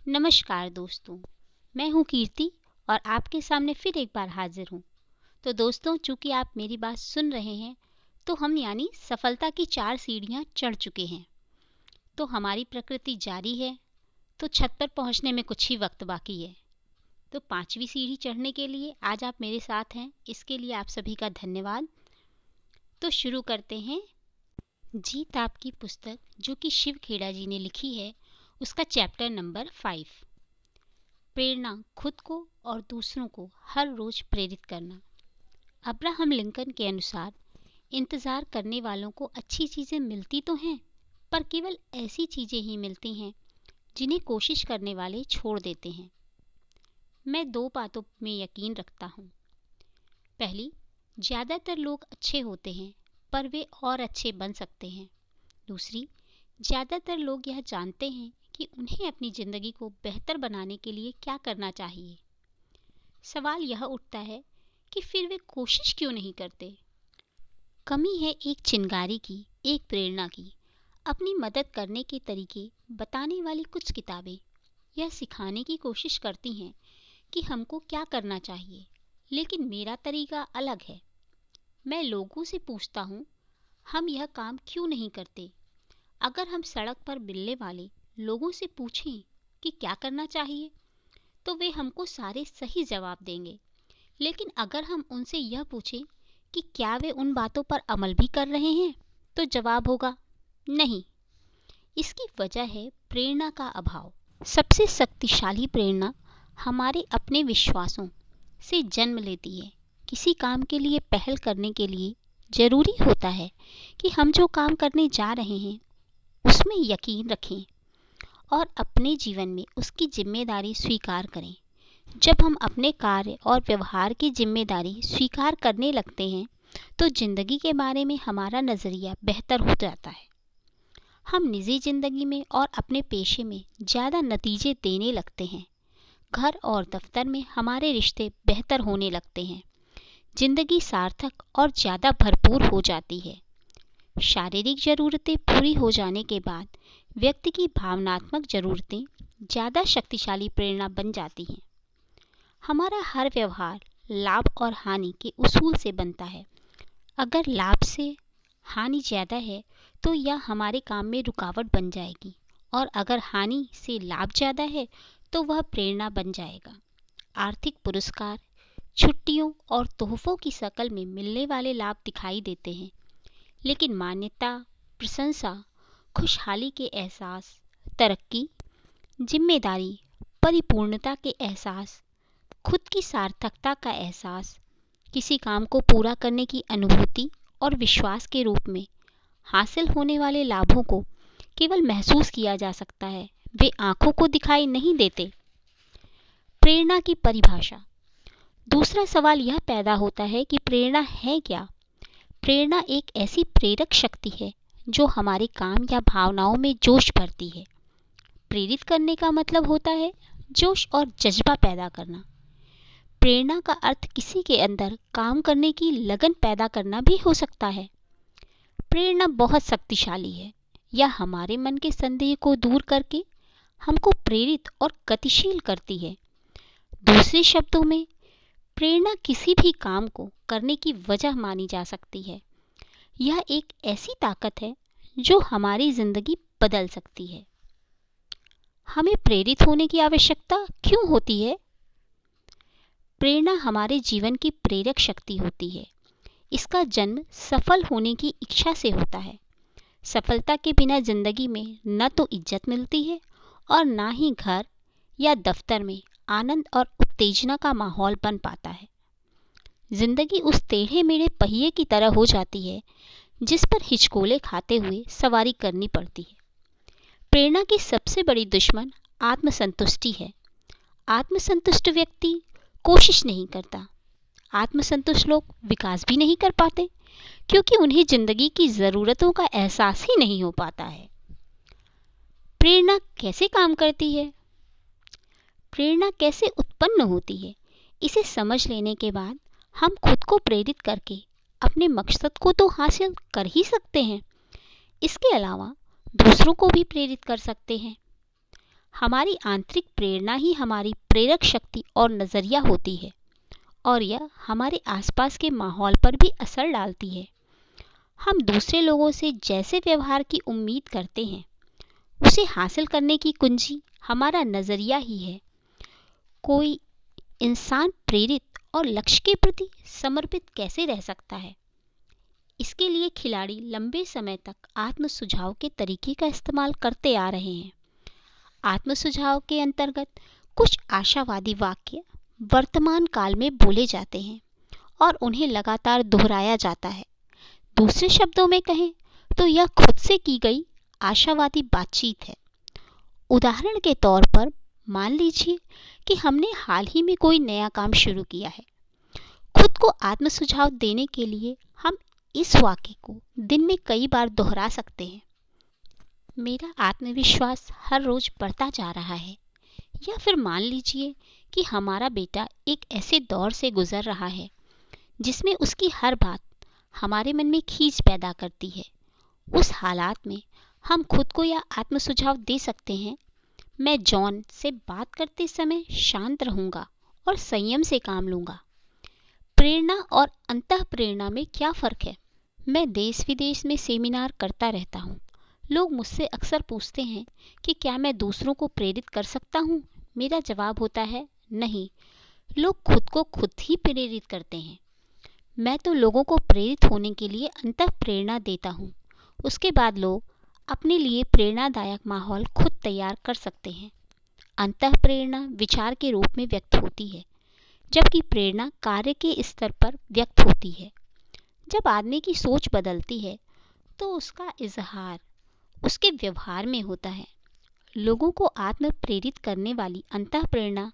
नमस्कार दोस्तों, मैं हूँ कीर्ति और आपके सामने फिर एक बार हाजिर हूँ। तो दोस्तों, चूँकि आप मेरी बात सुन रहे हैं, तो हम यानी सफलता की 4 सीढ़ियाँ चढ़ चुके हैं। तो हमारी प्रकृति जारी है, तो छत पर पहुँचने में कुछ ही वक्त बाकी है। तो 5वीं सीढ़ी चढ़ने के लिए आज आप मेरे साथ हैं, इसके लिए आप सभी का धन्यवाद। तो शुरू करते हैं। जीत आपकी पुस्तक जो कि शिव खेड़ा जी ने लिखी है, उसका चैप्टर नंबर 5, प्रेरणा, खुद को और दूसरों को हर रोज प्रेरित करना। अब्राहम लिंकन के अनुसार इंतज़ार करने वालों को अच्छी चीज़ें मिलती तो हैं, पर केवल ऐसी चीज़ें ही मिलती हैं जिन्हें कोशिश करने वाले छोड़ देते हैं। मैं 2 बातों में यकीन रखता हूँ। पहली, ज़्यादातर लोग अच्छे होते हैं पर वे और अच्छे बन सकते हैं। दूसरी, ज़्यादातर लोग यह जानते हैं कि उन्हें अपनी ज़िंदगी को बेहतर बनाने के लिए क्या करना चाहिए। सवाल यह उठता है कि फिर वे कोशिश क्यों नहीं करते। कमी है एक चिंगारी की, एक प्रेरणा की। अपनी मदद करने के तरीके बताने वाली कुछ किताबें यह सिखाने की कोशिश करती हैं कि हमको क्या करना चाहिए, लेकिन मेरा तरीका अलग है। मैं लोगों से पूछता हूँ, हम यह काम क्यों नहीं करते। अगर हम सड़क पर मिलने वाले लोगों से पूछें कि क्या करना चाहिए, तो वे हमको सारे सही जवाब देंगे। लेकिन अगर हम उनसे यह पूछें कि क्या वे उन बातों पर अमल भी कर रहे हैं, तो जवाब होगा नहीं। इसकी वजह है प्रेरणा का अभाव। सबसे शक्तिशाली प्रेरणा हमारे अपने विश्वासों से जन्म लेती है। किसी काम के लिए पहल करने के लिए जरूरी होता है कि हम जो काम करने जा रहे हैं उसमें यकीन रखें और अपने जीवन में उसकी जिम्मेदारी स्वीकार करें। जब हम अपने कार्य और व्यवहार की जिम्मेदारी स्वीकार करने लगते हैं, तो जिंदगी के बारे में हमारा नज़रिया बेहतर हो जाता है। हम निजी जिंदगी में और अपने पेशे में ज़्यादा नतीजे देने लगते हैं। घर और दफ्तर में हमारे रिश्ते बेहतर होने लगते हैं। जिंदगी सार्थक और ज़्यादा भरपूर हो जाती है। शारीरिक ज़रूरतें पूरी हो जाने के बाद व्यक्ति की भावनात्मक ज़रूरतें ज़्यादा शक्तिशाली प्रेरणा बन जाती हैं। हमारा हर व्यवहार लाभ और हानि के उसूल से बनता है। अगर लाभ से हानि ज़्यादा है तो यह हमारे काम में रुकावट बन जाएगी, और अगर हानि से लाभ ज़्यादा है तो वह प्रेरणा बन जाएगा। आर्थिक पुरस्कार, छुट्टियों और तोहफों की शक्ल में मिलने वाले लाभ दिखाई देते हैं, लेकिन मान्यता, प्रशंसा, खुशहाली के एहसास, तरक्की, जिम्मेदारी, परिपूर्णता के एहसास, खुद की सार्थकता का एहसास, किसी काम को पूरा करने की अनुभूति और विश्वास के रूप में हासिल होने वाले लाभों को केवल महसूस किया जा सकता है, वे आंखों को दिखाई नहीं देते। प्रेरणा की परिभाषा। दूसरा सवाल यह पैदा होता है कि प्रेरणा है क्या। प्रेरणा एक ऐसी प्रेरक शक्ति है जो हमारे काम या भावनाओं में जोश भरती है। प्रेरित करने का मतलब होता है जोश और जज्बा पैदा करना। प्रेरणा का अर्थ किसी के अंदर काम करने की लगन पैदा करना भी हो सकता है। प्रेरणा बहुत शक्तिशाली है। यह हमारे मन के संदेह को दूर करके हमको प्रेरित और गतिशील करती है। दूसरे शब्दों में, प्रेरणा किसी भी काम को करने की वजह मानी जा सकती है। यह एक ऐसी ताकत है जो हमारी जिंदगी बदल सकती है। हमें प्रेरित होने की आवश्यकता क्यों होती है? प्रेरणा हमारे जीवन की प्रेरक शक्ति होती है। इसका जन्म सफल होने की इच्छा से होता है। सफलता के बिना जिंदगी में न तो इज्जत मिलती है और ना ही घर या दफ्तर में आनंद और उत्तेजना का माहौल बन पाता है। जिंदगी उस टेढ़े मेढ़े पहिए की तरह हो जाती है जिस पर हिचकोले खाते हुए सवारी करनी पड़ती है। प्रेरणा की सबसे बड़ी दुश्मन आत्मसंतुष्टि है। आत्मसंतुष्ट व्यक्ति कोशिश नहीं करता। आत्मसंतुष्ट लोग विकास भी नहीं कर पाते, क्योंकि उन्हें जिंदगी की ज़रूरतों का एहसास ही नहीं हो पाता है। प्रेरणा कैसे काम करती है? प्रेरणा कैसे उत्पन्न होती है, इसे समझ लेने के बाद हम खुद को प्रेरित करके अपने मकसद को तो हासिल कर ही सकते हैं, इसके अलावा दूसरों को भी प्रेरित कर सकते हैं। हमारी आंतरिक प्रेरणा ही हमारी प्रेरक शक्ति और नज़रिया होती है और यह हमारे आसपास के माहौल पर भी असर डालती है। हम दूसरे लोगों से जैसे व्यवहार की उम्मीद करते हैं, उसे हासिल करने की कुंजी हमारा नज़रिया ही है। कोई इंसान प्रेरित और लक्ष्य के प्रति समर्पित कैसे रह सकता है? इसके लिए खिलाड़ी लंबे समय तक आत्म सुझाव के तरीके का इस्तेमाल करते आ रहे हैं। आत्म सुझाव के अंतर्गत कुछ आशावादी वाक्य वर्तमान काल में बोले जाते हैं और उन्हें लगातार दोहराया जाता है। दूसरे शब्दों में कहें तो यह खुद से की गई आशावादी बातचीत है। उदाहरण के तौर पर मान लीजिए कि हमने हाल ही में कोई नया काम शुरू किया है। खुद को आत्म सुझाव देने के लिए हम इस वाक्य को दिन में कई बार दोहरा सकते हैं। मेरा आत्मविश्वास हर रोज बढ़ता जा रहा है। या फिर मान लीजिए कि हमारा बेटा एक ऐसे दौर से गुजर रहा है जिसमें उसकी हर बात हमारे मन में खींच पैदा करती है। उस हालात में हम खुद को यह आत्म सुझाव दे सकते हैं, मैं जॉन से बात करते समय शांत रहूंगा और संयम से काम लूंगा। प्रेरणा और अंतः प्रेरणा में क्या फ़र्क है? मैं देश विदेश में सेमिनार करता रहता हूँ। लोग मुझसे अक्सर पूछते हैं कि क्या मैं दूसरों को प्रेरित कर सकता हूँ? मेरा जवाब होता है नहीं। लोग खुद को खुद ही प्रेरित करते हैं। मैं तो लोगों को प्रेरित होने के लिए अंतः प्रेरणा देता हूँ। उसके बाद लोग अपने लिए प्रेरणादायक माहौल खुद तैयार कर सकते हैं। अंतः प्रेरणा विचार के रूप में व्यक्त होती है, जबकि प्रेरणा कार्य के स्तर पर व्यक्त होती है। जब आदमी की सोच बदलती है तो उसका इजहार उसके व्यवहार में होता है। लोगों को आत्म प्रेरित करने वाली अंतः प्रेरणा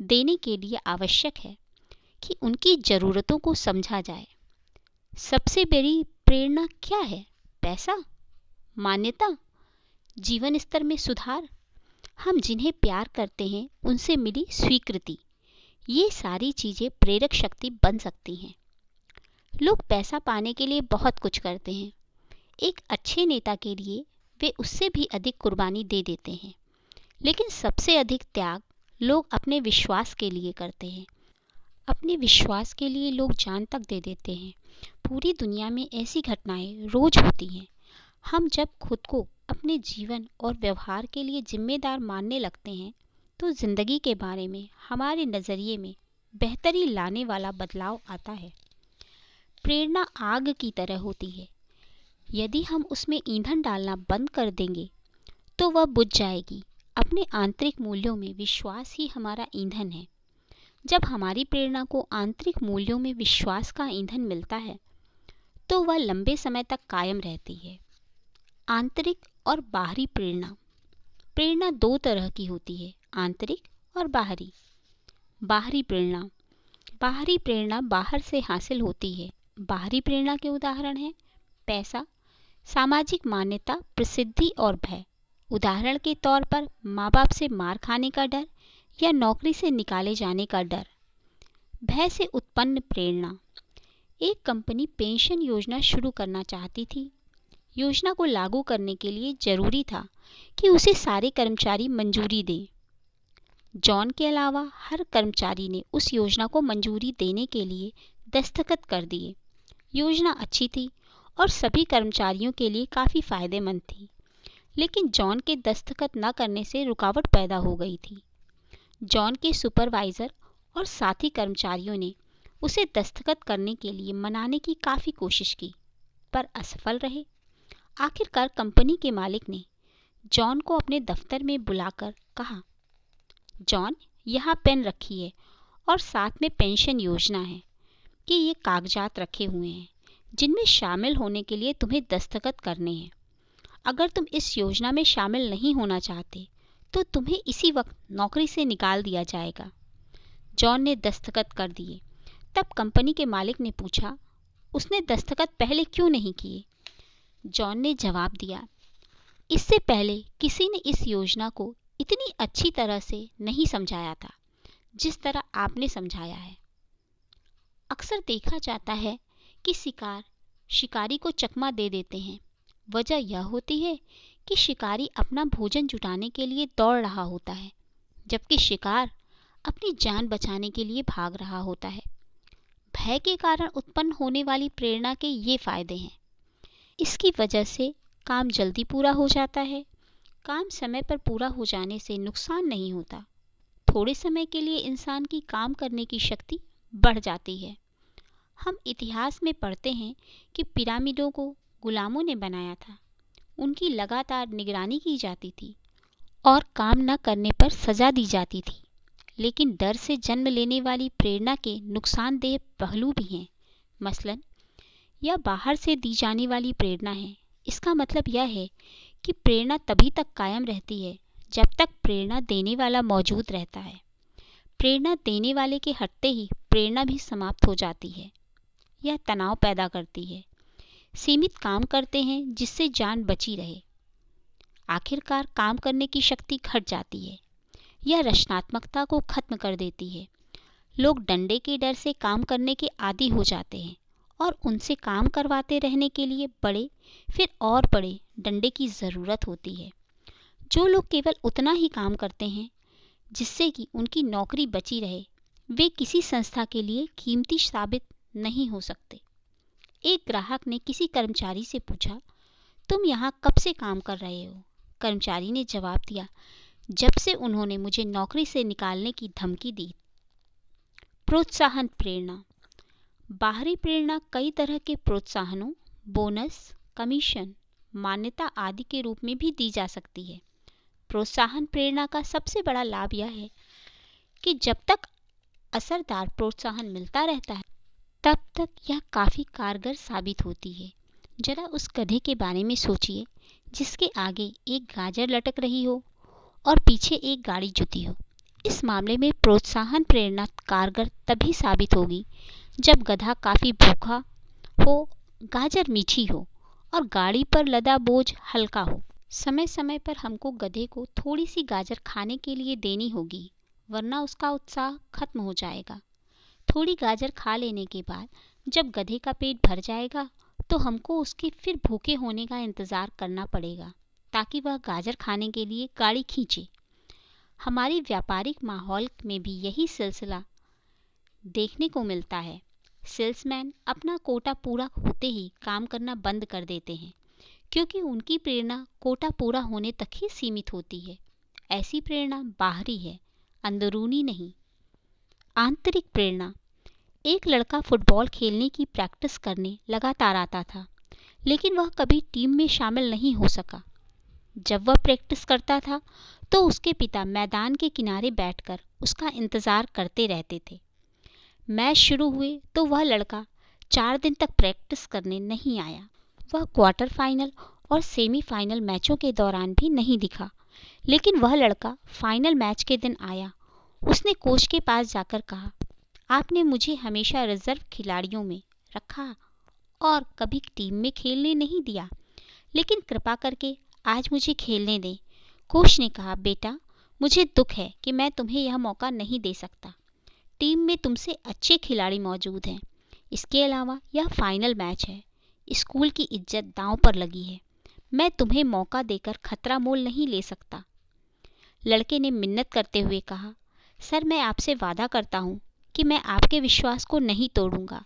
देने के लिए आवश्यक है कि उनकी ज़रूरतों को समझा जाए। सबसे बड़ी प्रेरणा क्या है? पैसा, मान्यता, जीवन स्तर में सुधार, हम जिन्हें प्यार करते हैं उनसे मिली स्वीकृति, ये सारी चीज़ें प्रेरक शक्ति बन सकती हैं। लोग पैसा पाने के लिए बहुत कुछ करते हैं। एक अच्छे नेता के लिए वे उससे भी अधिक कुर्बानी दे देते हैं, लेकिन सबसे अधिक त्याग लोग अपने विश्वास के लिए करते हैं। अपने विश्वास के लिए लोग जान तक दे देते हैं। पूरी दुनिया में ऐसी घटनाएं रोज होती हैं। हम जब खुद को अपने जीवन और व्यवहार के लिए जिम्मेदार मानने लगते हैं तो जिंदगी के बारे में हमारे नज़रिए में बेहतरी लाने वाला बदलाव आता है। प्रेरणा आग की तरह होती है। यदि हम उसमें ईंधन डालना बंद कर देंगे तो वह बुझ जाएगी। अपने आंतरिक मूल्यों में विश्वास ही हमारा ईंधन है। जब हमारी प्रेरणा को आंतरिक मूल्यों में विश्वास का ईंधन मिलता है तो वह लंबे समय तक कायम रहती है। आंतरिक और बाहरी प्रेरणा। प्रेरणा दो तरह की होती है, आंतरिक और बाहरी। बाहरी प्रेरणा। बाहरी प्रेरणा बाहर से हासिल होती है। बाहरी प्रेरणा के उदाहरण हैं पैसा, सामाजिक मान्यता, प्रसिद्धि और भय। उदाहरण के तौर पर माँ बाप से मार खाने का डर या नौकरी से निकाले जाने का डर। भय से उत्पन्न प्रेरणा। एक कंपनी पेंशन योजना शुरू करना चाहती थी। योजना को लागू करने के लिए जरूरी था कि उसे सारे कर्मचारी मंजूरी दें। जॉन के अलावा हर कर्मचारी ने उस योजना को मंजूरी देने के लिए दस्तखत कर दिए। योजना अच्छी थी और सभी कर्मचारियों के लिए काफ़ी फायदेमंद थी, लेकिन जॉन के दस्तखत न करने से रुकावट पैदा हो गई थी। जॉन के सुपरवाइज़र और साथी कर्मचारियों ने उसे दस्तखत करने के लिए मनाने की काफ़ी कोशिश की, पर असफल रहे। आखिरकार कंपनी के मालिक ने जॉन को अपने दफ्तर में बुलाकर कहा, जॉन, यहाँ पेन रखिए और साथ में पेंशन योजना है कि ये कागजात रखे हुए हैं जिनमें शामिल होने के लिए तुम्हें दस्तखत करने हैं। अगर तुम इस योजना में शामिल नहीं होना चाहते तो तुम्हें इसी वक्त नौकरी से निकाल दिया जाएगा। जॉन ने दस्तखत कर दिए। तब कंपनी के मालिक ने पूछा, उसने दस्तखत पहले क्यों नहीं किए? जॉन ने जवाब दिया, इससे पहले किसी ने इस योजना को इतनी अच्छी तरह से नहीं समझाया था जिस तरह आपने समझाया है। अक्सर देखा जाता है कि शिकारी को चकमा दे देते हैं। वजह यह होती है कि शिकारी अपना भोजन जुटाने के लिए दौड़ रहा होता है, जबकि शिकार अपनी जान बचाने के लिए भाग रहा होता है। भय के कारण उत्पन्न होने वाली प्रेरणा के ये फायदे हैं। इसकी वजह से काम जल्दी पूरा हो जाता है। काम समय पर पूरा हो जाने से नुकसान नहीं होता। थोड़े समय के लिए इंसान की काम करने की शक्ति बढ़ जाती है। हम इतिहास में पढ़ते हैं कि पिरामिडों को गुलामों ने बनाया था। उनकी लगातार निगरानी की जाती थी और काम न करने पर सजा दी जाती थी। लेकिन डर से जन्म लेने वाली प्रेरणा के नुकसानदेह पहलू भी हैं। मसलन, यह बाहर से दी जाने वाली प्रेरणा है। इसका मतलब यह है कि प्रेरणा तभी तक कायम रहती है जब तक प्रेरणा देने वाला मौजूद रहता है। प्रेरणा देने वाले के हटते ही प्रेरणा भी समाप्त हो जाती है। यह तनाव पैदा करती है। सीमित काम करते हैं जिससे जान बची रहे। आखिरकार काम करने की शक्ति घट जाती है। यह रचनात्मकता को खत्म कर देती है। लोग डंडे के डर से काम करने के आदी हो जाते हैं और उनसे काम करवाते रहने के लिए बड़े फिर और बड़े डंडे की ज़रूरत होती है। जो लोग केवल उतना ही काम करते हैं जिससे कि उनकी नौकरी बची रहे, वे किसी संस्था के लिए कीमती साबित नहीं हो सकते। एक ग्राहक ने किसी कर्मचारी से पूछा, तुम यहाँ कब से काम कर रहे हो? कर्मचारी ने जवाब दिया, जब से उन्होंने मुझे नौकरी से निकालने की धमकी दी। प्रोत्साहन प्रेरणा। बाहरी प्रेरणा कई तरह के प्रोत्साहनों, बोनस, कमीशन, मान्यता आदि के रूप में भी दी जा सकती है। प्रोत्साहन प्रेरणा का सबसे बड़ा लाभ यह है कि जब तक असरदार प्रोत्साहन मिलता रहता है, तब तक यह काफ़ी कारगर साबित होती है। जरा उस गधे के बारे में सोचिए जिसके आगे एक गाजर लटक रही हो और पीछे एक गाड़ी जुती हो। इस मामले में प्रोत्साहन प्रेरणा कारगर तभी साबित होगी जब गधा काफ़ी भूखा हो, गाजर मीठी हो और गाड़ी पर लदा बोझ हल्का हो। समय समय पर हमको गधे को थोड़ी सी गाजर खाने के लिए देनी होगी, वरना उसका उत्साह खत्म हो जाएगा। थोड़ी गाजर खा लेने के बाद जब गधे का पेट भर जाएगा तो हमको उसके फिर भूखे होने का इंतज़ार करना पड़ेगा ताकि वह गाजर खाने के लिए गाड़ी खींचे। हमारी व्यापारिक माहौल में भी यही सिलसिला देखने को मिलता है। सेल्समैन अपना कोटा पूरा होते ही काम करना बंद कर देते हैं क्योंकि उनकी प्रेरणा कोटा पूरा होने तक ही सीमित होती है। ऐसी प्रेरणा बाहरी है, अंदरूनी नहीं। आंतरिक प्रेरणा। एक लड़का फुटबॉल खेलने की प्रैक्टिस करने लगातार आता था, लेकिन वह कभी टीम में शामिल नहीं हो सका। जब वह प्रैक्टिस करता था तो उसके पिता मैदान के किनारे बैठकर उसका इंतज़ार करते रहते थे। मैच शुरू हुए तो वह लड़का 4 दिन तक प्रैक्टिस करने नहीं आया। वह क्वार्टर फाइनल और सेमीफाइनल मैचों के दौरान भी नहीं दिखा, लेकिन वह लड़का फाइनल मैच के दिन आया। उसने कोच के पास जाकर कहा, आपने मुझे हमेशा रिजर्व खिलाड़ियों में रखा और कभी टीम में खेलने नहीं दिया, लेकिन कृपा करके आज मुझे खेलने दें। कोच ने कहा, बेटा, मुझे दुख है कि मैं तुम्हें यह मौका नहीं दे सकता। टीम में तुमसे अच्छे खिलाड़ी मौजूद हैं। इसके अलावा यह फाइनल मैच है। स्कूल की इज्जत दांव पर लगी है। मैं तुम्हें मौका देकर खतरा मोल नहीं ले सकता। लड़के ने मिन्नत करते हुए कहा, सर, मैं आपसे वादा करता हूँ कि मैं आपके विश्वास को नहीं तोड़ूंगा।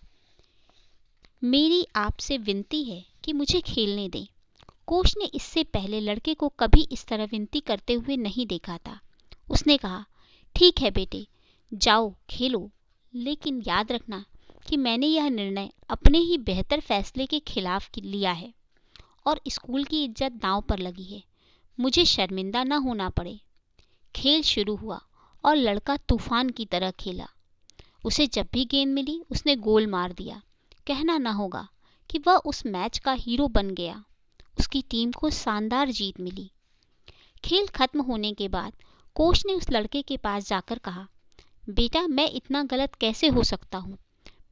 मेरी आपसे विनती है कि मुझे खेलने दें। कोच ने इससे पहले लड़के को कभी इस तरह विनती करते हुए नहीं देखा था। उसने कहा, ठीक है बेटे, जाओ खेलो, लेकिन याद रखना कि मैंने यह निर्णय अपने ही बेहतर फैसले के खिलाफ लिया है और स्कूल की इज्जत दांव पर लगी है। मुझे शर्मिंदा न होना पड़े। खेल शुरू हुआ और लड़का तूफान की तरह खेला। उसे जब भी गेंद मिली उसने गोल मार दिया। कहना न होगा कि वह उस मैच का हीरो बन गया। उसकी टीम को शानदार जीत मिली। खेल खत्म होने के बाद कोच ने उस लड़के के पास जाकर कहा, बेटा, मैं इतना गलत कैसे हो सकता हूँ?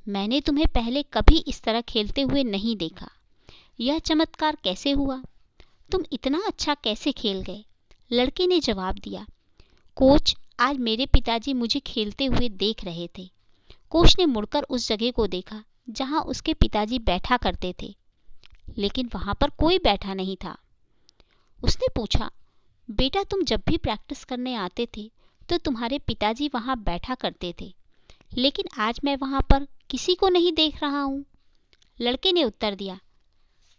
मैंने तुम्हें पहले कभी इस तरह खेलते हुए नहीं देखा। यह चमत्कार कैसे हुआ? तुम इतना अच्छा कैसे खेल गए? लड़के ने जवाब दिया, कोच, आज मेरे पिताजी मुझे खेलते हुए देख रहे थे। कोच ने मुड़कर उस जगह को देखा जहां उसके पिताजी बैठा करते थे, लेकिन वहां पर कोई बैठा नहीं था। उसने पूछा, बेटा तुम जब भी प्रैक्टिस करने आते थे तो तुम्हारे पिताजी वहाँ बैठा करते थे, लेकिन आज मैं वहाँ पर किसी को नहीं देख रहा हूँ। लड़के ने उत्तर दिया,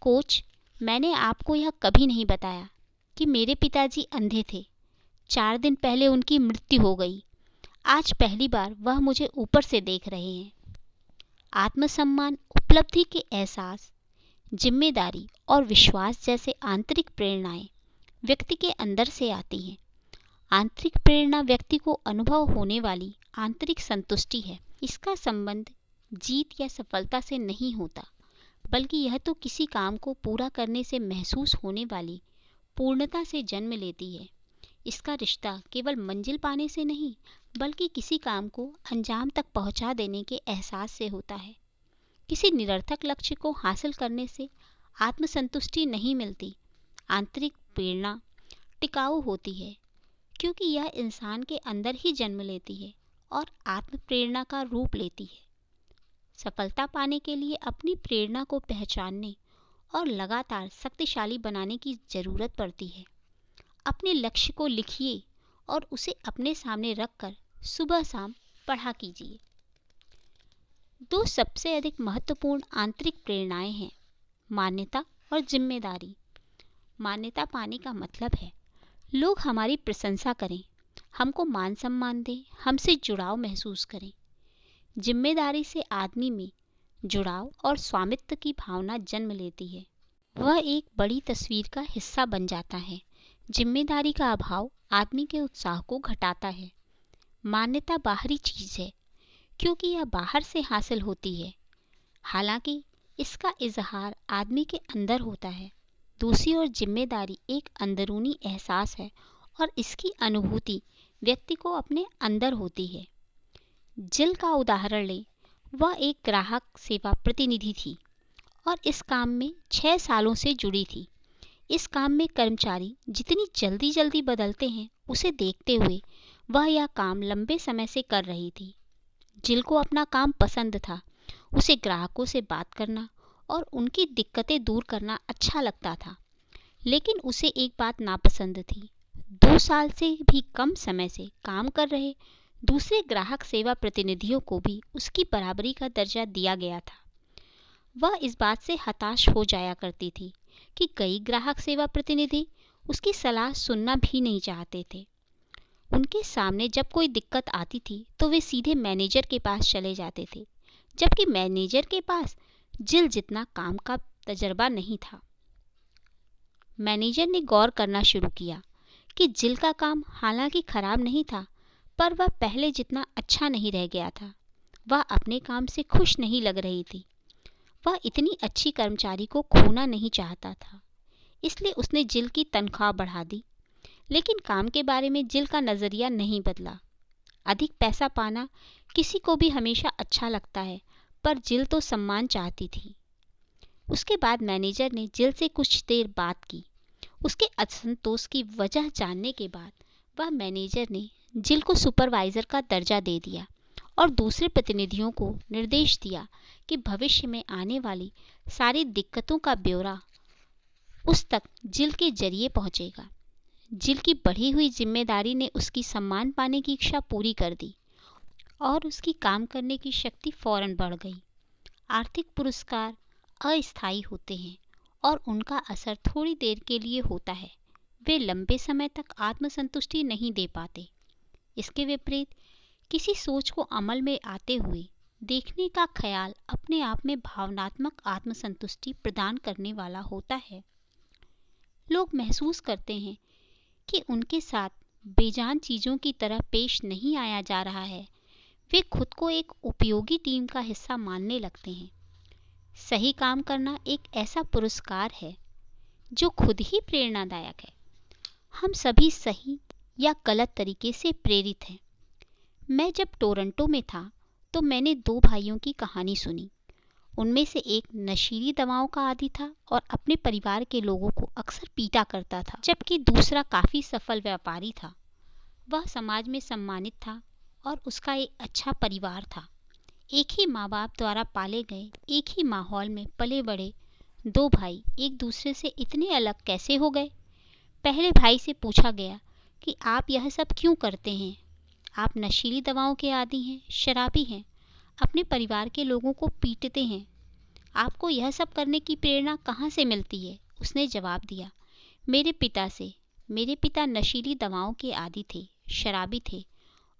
कोच, मैंने आपको यह कभी नहीं बताया कि मेरे पिताजी अंधे थे। 4 दिन पहले उनकी मृत्यु हो गई। आज पहली बार वह मुझे ऊपर से देख रहे हैं। आत्मसम्मान, उपलब्धि के एहसास, जिम्मेदारी और विश्वास जैसे आंतरिक प्रेरणाएं व्यक्ति के अंदर से आती हैं। आंतरिक प्रेरणा व्यक्ति को अनुभव होने वाली आंतरिक संतुष्टि है। इसका संबंध जीत या सफलता से नहीं होता, बल्कि यह तो किसी काम को पूरा करने से महसूस होने वाली पूर्णता से जन्म लेती है। इसका रिश्ता केवल मंजिल पाने से नहीं, बल्कि किसी काम को अंजाम तक पहुंचा देने के एहसास से होता है। किसी निरर्थक लक्ष्य को हासिल करने से आत्मसंतुष्टि नहीं मिलती। आंतरिक प्रेरणा टिकाऊ होती है, क्योंकि यह इंसान के अंदर ही जन्म लेती है और आत्म प्रेरणा का रूप लेती है। सफलता पाने के लिए अपनी प्रेरणा को पहचानने और लगातार शक्तिशाली बनाने की ज़रूरत पड़ती है। अपने लक्ष्य को लिखिए और उसे अपने सामने रखकर सुबह शाम पढ़ा कीजिए। 2 सबसे अधिक महत्वपूर्ण आंतरिक प्रेरणाएं हैं, मान्यता और जिम्मेदारी। मान्यता पाने का मतलब है लोग हमारी प्रशंसा करें, हमको मान सम्मान दें, हमसे जुड़ाव महसूस करें। जिम्मेदारी से आदमी में जुड़ाव और स्वामित्व की भावना जन्म लेती है। वह एक बड़ी तस्वीर का हिस्सा बन जाता है। जिम्मेदारी का अभाव आदमी के उत्साह को घटाता है। मान्यता बाहरी चीज़ है, क्योंकि यह बाहर से हासिल होती है, हालांकि इसका इजहार आदमी के अंदर होता है। दूसरी ओर जिम्मेदारी एक अंदरूनी एहसास है और इसकी अनुभूति व्यक्ति को अपने अंदर होती है। जिल का उदाहरण लें, वह एक ग्राहक सेवा प्रतिनिधि थी और इस काम में 6 सालों से जुड़ी थी। इस काम में कर्मचारी जितनी जल्दी जल्दी बदलते हैं, उसे देखते हुए वह यह काम लंबे समय से कर रही थी। जिल को अपना काम पसंद था। उसे ग्राहकों से बात करना और उनकी दिक्कतें दूर करना अच्छा लगता था, लेकिन उसे एक बात नापसंद थी। 2 साल से भी कम समय से काम कर रहे दूसरे ग्राहक सेवा प्रतिनिधियों को भी उसकी बराबरी का दर्जा दिया गया था। वह इस बात से हताश हो जाया करती थी कि कई ग्राहक सेवा प्रतिनिधि उसकी सलाह सुनना भी नहीं चाहते थे। उनके सामने जब कोई दिक्कत आती थी तो वे सीधे मैनेजर के पास चले जाते थे, जबकि मैनेजर के पास जिल जितना काम का तजर्बा नहीं था। मैनेजर ने गौर करना शुरू किया कि जिल का काम हालांकि खराब नहीं था, पर वह पहले जितना अच्छा नहीं रह गया था। वह अपने काम से खुश नहीं लग रही थी। वह इतनी अच्छी कर्मचारी को खोना नहीं चाहता था, इसलिए उसने जिल की तनख्वाह बढ़ा दी। लेकिन काम के बारे में जिल का नज़रिया नहीं बदला। अधिक पैसा पाना किसी को भी हमेशा अच्छा लगता है, पर जिल तो सम्मान चाहती थी। उसके बाद मैनेजर ने जिल से कुछ देर बात की। उसके असंतोष की वजह जानने के बाद वह मैनेजर ने जिल को सुपरवाइज़र का दर्जा दे दिया और दूसरे प्रतिनिधियों को निर्देश दिया कि भविष्य में आने वाली सारी दिक्कतों का ब्यौरा उस तक जिल के जरिए पहुंचेगा। जिल की बढ़ी हुई जिम्मेदारी ने उसकी सम्मान पाने की इच्छा पूरी कर दी और उसकी काम करने की शक्ति फौरन बढ़ गई। आर्थिक पुरस्कार अस्थायी होते हैं और उनका असर थोड़ी देर के लिए होता है। वे लंबे समय तक आत्मसंतुष्टि नहीं दे पाते। इसके विपरीत किसी सोच को अमल में आते हुए देखने का ख्याल अपने आप में भावनात्मक आत्मसंतुष्टि प्रदान करने वाला होता है। लोग महसूस करते हैं कि उनके साथ बेजान चीज़ों की तरह पेश नहीं आया जा रहा है। वे खुद को एक उपयोगी टीम का हिस्सा मानने लगते हैं। सही काम करना एक ऐसा पुरस्कार है जो खुद ही प्रेरणादायक है। हम सभी सही या गलत तरीके से प्रेरित हैं। मैं जब टोरंटो में था तो मैंने 2 भाइयों की कहानी सुनी। उनमें से एक नशीली दवाओं का आदी था और अपने परिवार के लोगों को अक्सर पीटा करता था, जबकि दूसरा काफ़ी सफल व्यापारी था। वह समाज में सम्मानित था और उसका एक अच्छा परिवार था। एक ही माँ बाप द्वारा पाले गए, एक ही माहौल में पले बड़े 2 भाई एक दूसरे से इतने अलग कैसे हो गए? पहले भाई से पूछा गया कि आप यह सब क्यों करते हैं? आप नशीली दवाओं के आदी हैं, शराबी हैं, अपने परिवार के लोगों को पीटते हैं। आपको यह सब करने की प्रेरणा कहाँ से मिलती है? उसने जवाब दिया, मेरे पिता से। मेरे पिता नशीली दवाओं के आदी थे, शराबी थे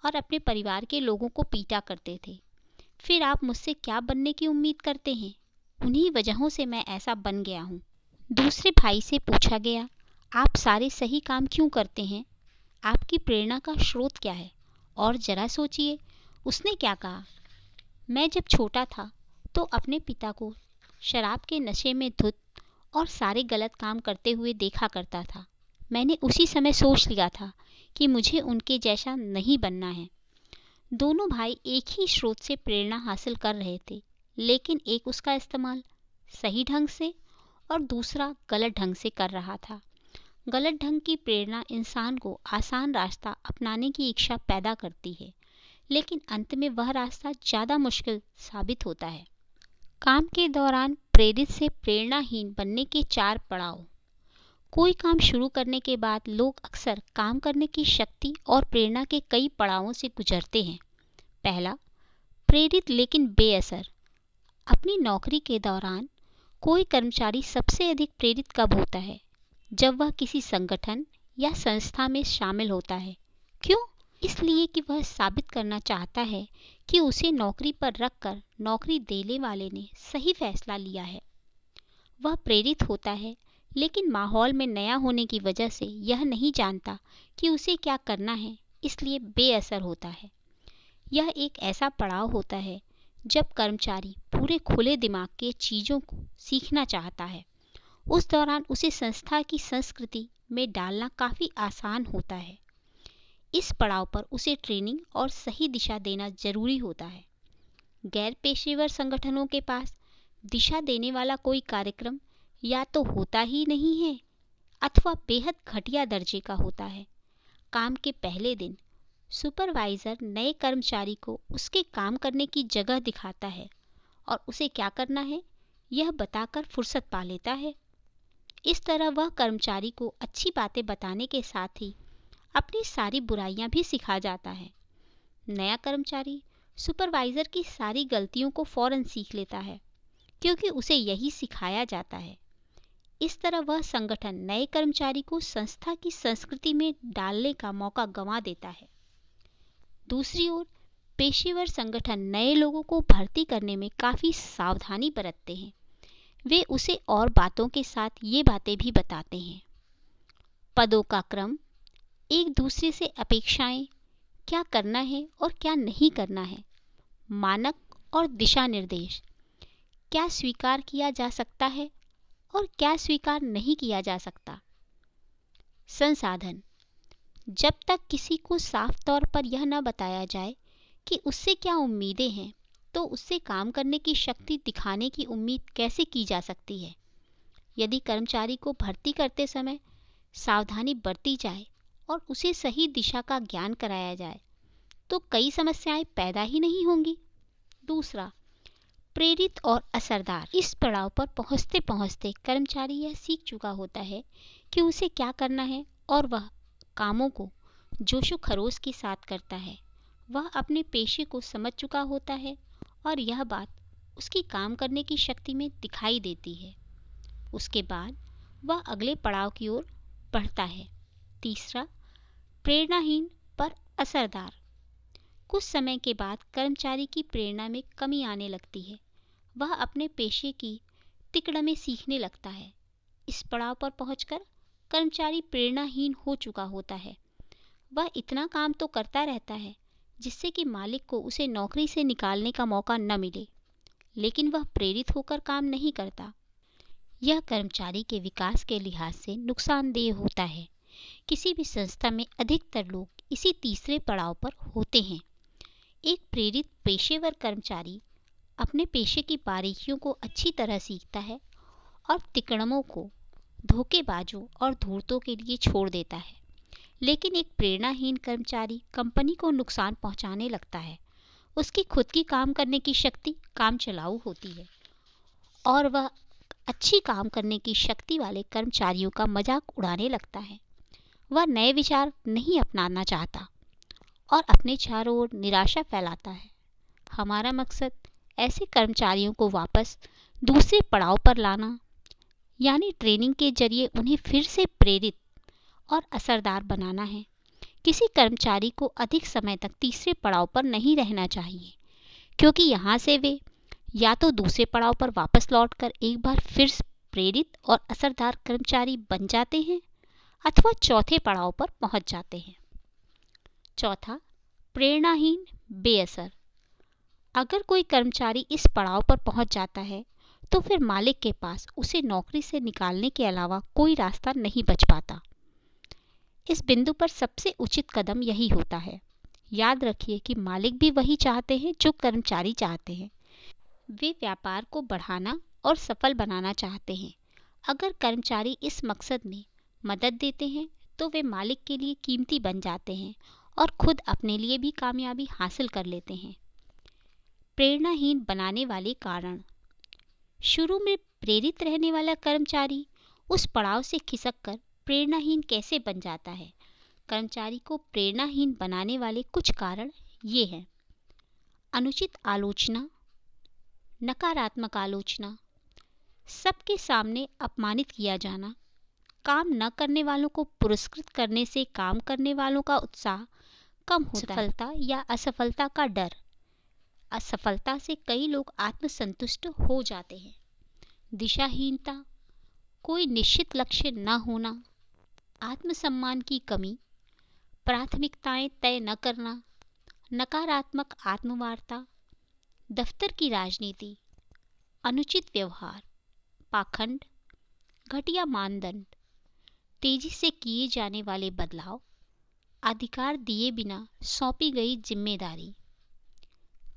और अपने परिवार के लोगों को पीटा करते थे। फिर आप मुझसे क्या बनने की उम्मीद करते हैं? उन्हीं वजहों से मैं ऐसा बन गया हूँ। दूसरे भाई से पूछा गया, आप सारे सही काम क्यों करते हैं? आपकी प्रेरणा का स्रोत क्या है? और जरा सोचिए, उसने क्या कहा, मैं जब छोटा था तो अपने पिता को शराब के नशे में धुत और सारे गलत काम करते हुए देखा करता था। मैंने उसी समय सोच लिया था कि मुझे उनके जैसा नहीं बनना है। दोनों भाई एक ही स्रोत से प्रेरणा हासिल कर रहे थे, लेकिन एक उसका इस्तेमाल सही ढंग से और दूसरा गलत ढंग से कर रहा था। गलत ढंग की प्रेरणा इंसान को आसान रास्ता अपनाने की इच्छा पैदा करती है, लेकिन अंत में वह रास्ता ज़्यादा मुश्किल साबित होता है। काम के दौरान प्रेरित से प्रेरणाहीन बनने के 4 पड़ाव। कोई काम शुरू करने के बाद लोग अक्सर काम करने की शक्ति और प्रेरणा के कई पड़ावों से गुजरते हैं। पहला, प्रेरित लेकिन बेअसर। अपनी नौकरी के दौरान कोई कर्मचारी सबसे अधिक प्रेरित कब होता है? जब वह किसी संगठन या संस्था में शामिल होता है। क्यों? इसलिए कि वह साबित करना चाहता है कि उसे नौकरी पर रखकर नौकरी देने वाले ने सही फैसला लिया है। वह प्रेरित होता है, लेकिन माहौल में नया होने की वजह से यह नहीं जानता कि उसे क्या करना है, इसलिए बेअसर होता है। यह एक ऐसा पड़ाव होता है जब कर्मचारी पूरे खुले दिमाग के चीज़ों को सीखना चाहता है। उस दौरान उसे संस्था की संस्कृति में डालना काफ़ी आसान होता है। इस पड़ाव पर उसे ट्रेनिंग और सही दिशा देना जरूरी होता है। गैर पेशेवर संगठनों के पास दिशा देने वाला कोई कार्यक्रम या तो होता ही नहीं है अथवा बेहद घटिया दर्जे का होता है। काम के पहले दिन सुपरवाइज़र नए कर्मचारी को उसके काम करने की जगह दिखाता है और उसे क्या करना है यह बताकर फुर्सत पा लेता है। इस तरह वह कर्मचारी को अच्छी बातें बताने के साथ ही अपनी सारी बुराइयां भी सिखा जाता है। नया कर्मचारी सुपरवाइज़र की सारी गलतियों को फौरन सीख लेता है, क्योंकि उसे यही सिखाया जाता है। इस तरह वह संगठन नए कर्मचारी को संस्था की संस्कृति में डालने का मौका गंवा देता है। दूसरी ओर पेशेवर संगठन नए लोगों को भर्ती करने में काफ़ी सावधानी बरतते हैं। वे उसे और बातों के साथ ये बातें भी बताते हैं। पदों का क्रम, एक दूसरे से अपेक्षाएं, क्या करना है और क्या नहीं करना है, मानक और दिशा निर्देश, क्या स्वीकार किया जा सकता है और क्या स्वीकार नहीं किया जा सकता। संसाधन, जब तक किसी को साफ तौर पर यह न बताया जाए कि उससे क्या उम्मीदें हैं, तो उससे काम करने की शक्ति दिखाने की उम्मीद कैसे की जा सकती है। यदि कर्मचारी को भर्ती करते समय सावधानी बरती जाए और उसे सही दिशा का ज्ञान कराया जाए, तो कई समस्याएं पैदा ही नहीं होंगी। दूसरा, प्रेरित और असरदार। इस पड़ाव पर पहुंचते पहुंचते कर्मचारी यह सीख चुका होता है कि उसे क्या करना है और वह कामों को जोशो खरोश के साथ करता है। वह अपने पेशे को समझ चुका होता है और यह बात उसकी काम करने की शक्ति में दिखाई देती है। उसके बाद वह अगले पड़ाव की ओर बढ़ता है। तीसरा, प्रेरणाहीन पर असरदार। कुछ समय के बाद कर्मचारी की प्रेरणा में कमी आने लगती है। वह अपने पेशे की तिकड़ में सीखने लगता है। इस पड़ाव पर पहुंचकर कर्मचारी प्रेरणाहीन हो चुका होता है। वह इतना काम तो करता रहता है जिससे कि मालिक को उसे नौकरी से निकालने का मौका न मिले, लेकिन वह प्रेरित होकर काम नहीं करता। यह कर्मचारी के विकास के लिहाज से नुकसानदेह होता है। किसी भी संस्था में अधिकतर लोग इसी तीसरे पड़ाव पर होते हैं। एक प्रेरित पेशेवर कर्मचारी अपने पेशे की बारीकियों को अच्छी तरह सीखता है और तिकड़मों को धोखेबाजों और धूर्तों के लिए छोड़ देता है। लेकिन एक प्रेरणाहीन कर्मचारी कंपनी को नुकसान पहुंचाने लगता है। उसकी खुद की काम करने की शक्ति काम चलाऊ होती है और वह अच्छी काम करने की शक्ति वाले कर्मचारियों का मजाक उड़ाने लगता है। वह नए विचार नहीं अपनाना चाहता और अपने चारों ओर निराशा फैलाता है। हमारा मकसद ऐसे कर्मचारियों को वापस दूसरे पड़ाव पर लाना, यानी ट्रेनिंग के जरिए उन्हें फिर से प्रेरित और असरदार बनाना है। किसी कर्मचारी को अधिक समय तक तीसरे पड़ाव पर नहीं रहना चाहिए, क्योंकि यहाँ से वे या तो दूसरे पड़ाव पर वापस लौटकर एक बार फिर प्रेरित और असरदार कर्मचारी बन जाते हैं अथवा चौथे पड़ाव पर पहुंच जाते हैं। चौथा, प्रेरणाहीन बेअसर। अगर कोई कर्मचारी इस पड़ाव पर पहुंच जाता है तो फिर मालिक के पास उसे नौकरी से निकालने के अलावा कोई रास्ता नहीं बच पाता। इस बिंदु पर सबसे उचित कदम यही होता है। याद रखिए कि मालिक भी वही चाहते हैं जो कर्मचारी चाहते हैं। वे व्यापार को बढ़ाना और सफल बनाना चाहते हैं। अगर कर्मचारी इस मकसद में मदद देते हैं तो वे मालिक के लिए कीमती बन जाते हैं और खुद अपने लिए भी कामयाबी हासिल कर लेते हैं। प्रेरणाहीन बनाने वाले कारण। शुरू में प्रेरित रहने वाला कर्मचारी उस पड़ाव से खिसककर प्रेरणाहीन कैसे बन जाता है? कर्मचारी को प्रेरणाहीन बनाने वाले कुछ कारण ये हैं। अनुचित आलोचना, नकारात्मक आलोचना, सबके सामने अपमानित किया जाना, काम न करने वालों को पुरस्कृत करने से काम करने वालों का उत्साह कम होता है। सफलता या असफलता का डर। असफलता से कई लोग आत्मसंतुष्ट हो जाते हैं। दिशाहीनता, कोई निश्चित लक्ष्य न होना, आत्मसम्मान की कमी, प्राथमिकताएं तय न करना, नकारात्मक आत्मवार्ता, दफ्तर की राजनीति, अनुचित व्यवहार, पाखंड, घटिया मानदंड, तेजी से किए जाने वाले बदलाव, अधिकार दिए बिना सौंपी गई जिम्मेदारी।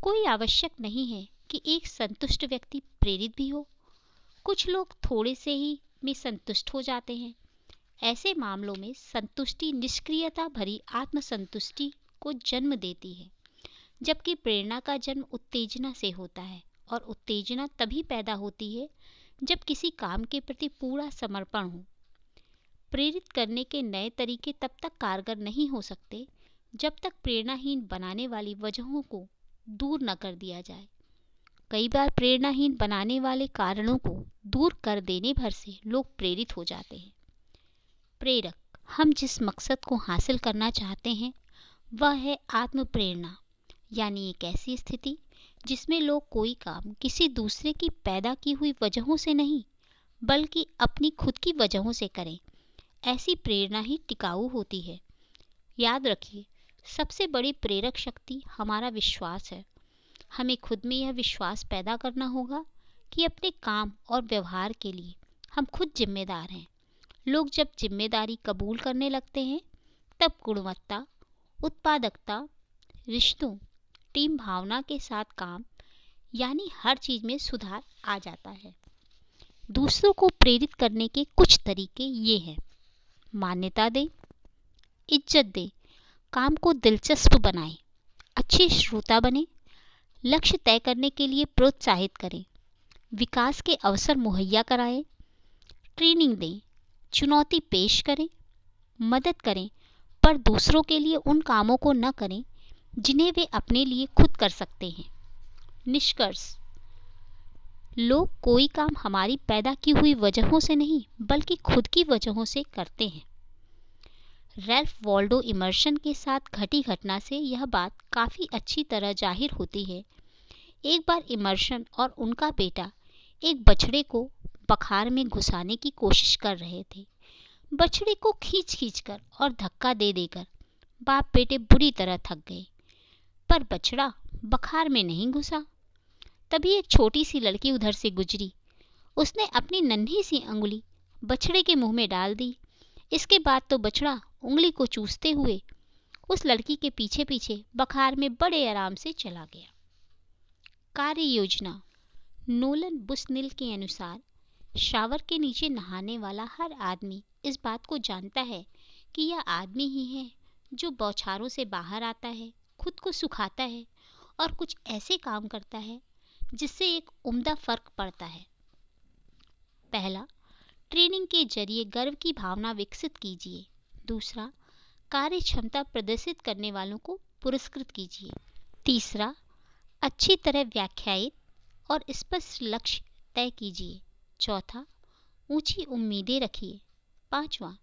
कोई आवश्यक नहीं है कि एक संतुष्ट व्यक्ति प्रेरित भी हो। कुछ लोग थोड़े से ही में संतुष्ट हो जाते हैं। ऐसे मामलों में संतुष्टि निष्क्रियता भरी आत्मसंतुष्टि को जन्म देती है, जबकि प्रेरणा का जन्म उत्तेजना से होता है और उत्तेजना तभी पैदा होती है जब किसी काम के प्रति पूरा समर्पण हो। प्रेरित करने के नए तरीके तब तक कारगर नहीं हो सकते जब तक प्रेरणाहीन बनाने वाली वजहों को दूर न कर दिया जाए। कई बार प्रेरणाहीन बनाने वाले कारणों को दूर कर देने भर से लोग प्रेरित हो जाते हैं। प्रेरक। हम जिस मकसद को हासिल करना चाहते हैं वह है आत्म प्रेरणा, यानी एक ऐसी स्थिति जिसमें लोग कोई काम किसी दूसरे की पैदा की हुई वजहों से नहीं बल्कि अपनी खुद की वजहों से करें। ऐसी प्रेरणा ही टिकाऊ होती है। याद रखिए, सबसे बड़ी प्रेरक शक्ति हमारा विश्वास है। हमें खुद में यह विश्वास पैदा करना होगा कि अपने काम और व्यवहार के लिए हम खुद जिम्मेदार हैं। लोग जब जिम्मेदारी कबूल करने लगते हैं तब गुणवत्ता, उत्पादकता, रिश्तों, टीम भावना के साथ काम, यानी हर चीज में सुधार आ जाता है। दूसरों को प्रेरित करने के कुछ तरीके ये हैं। मान्यता दें, इज्जत दें, काम को दिलचस्प बनाएं, अच्छे श्रोता बने, लक्ष्य तय करने के लिए प्रोत्साहित करें, विकास के अवसर मुहैया कराएं, ट्रेनिंग दें, चुनौती पेश करें, मदद करें, पर दूसरों के लिए उन कामों को न करें जिन्हें वे अपने लिए खुद कर सकते हैं। निष्कर्ष, लोग कोई काम हमारी पैदा की हुई वजहों से नहीं बल्कि खुद की वजहों से करते हैं। रैल्फ वॉल्डो इमर्सन के साथ घटी घटना से यह बात काफ़ी अच्छी तरह जाहिर होती है। एक बार इमर्सन और उनका बेटा एक बछड़े को बखार में घुसाने की कोशिश कर रहे थे। बछड़े को खींच खींच कर और धक्का दे देकर बाप बेटे बुरी तरह थक गए, पर बछड़ा बखार में नहीं घुसा। तभी एक छोटी सी लड़की उधर से गुजरी। उसने अपनी नन्ही सी अंगुली बछड़े के मुंह में डाल दी। इसके बाद तो बछड़ा उंगली को चूसते हुए उस लड़की के पीछे पीछे बखार में बड़े आराम से चला गया। कार्य योजना। नोलन बुसनिल के अनुसार शावर के नीचे नहाने वाला हर आदमी इस बात को जानता है कि यह आदमी ही है जो बौछारों से बाहर आता है, खुद को सुखाता है और कुछ ऐसे काम करता है जिससे एक उम्दा फर्क पड़ता है। पहला, ट्रेनिंग के जरिए गर्व की भावना विकसित कीजिए। दूसरा, कार्य क्षमता प्रदर्शित करने वालों को पुरस्कृत कीजिए। तीसरा, अच्छी तरह व्याख्यायित और स्पष्ट लक्ष्य तय कीजिए। चौथा, ऊंची उम्मीदें रखिए। पांचवा,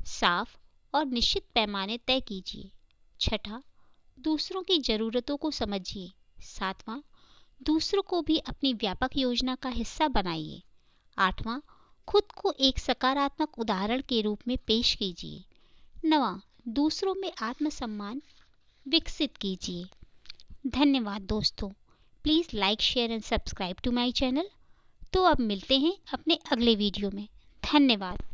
साफ और निश्चित पैमाने तय कीजिए। छठा, दूसरों की ज़रूरतों को समझिए। सातवां, दूसरों को भी अपनी व्यापक योजना का हिस्सा बनाइए। आठवां, खुद को एक सकारात्मक उदाहरण के रूप में पेश कीजिए। नवां, दूसरों में आत्मसम्मान विकसित कीजिए। धन्यवाद दोस्तों। Please like, share and subscribe to my channel. तो अब मिलते हैं अपने अगले वीडियो में। धन्यवाद।